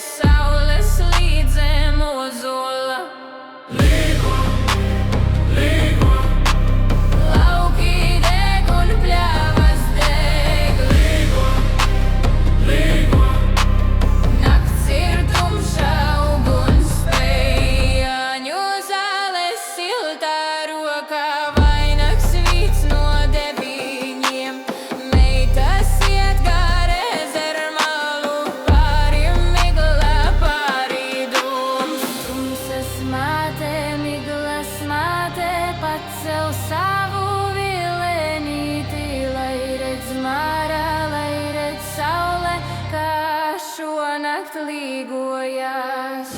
saules līdzēm ozola. Līgo, līgo, Lauki deg un pļavas deg. līgo, līgo, Nakts ir tumša, uguns spēj. Jāņu zāles siltā rokā, vainags vīts no deviņiem. Meitas iet gar ezermalu, pāri migla, pāri dūms. Tumsas māte, miglas māte, pacel savu vilenīti, lai redz mārā, lai redz saule, kā šonakt līgojās.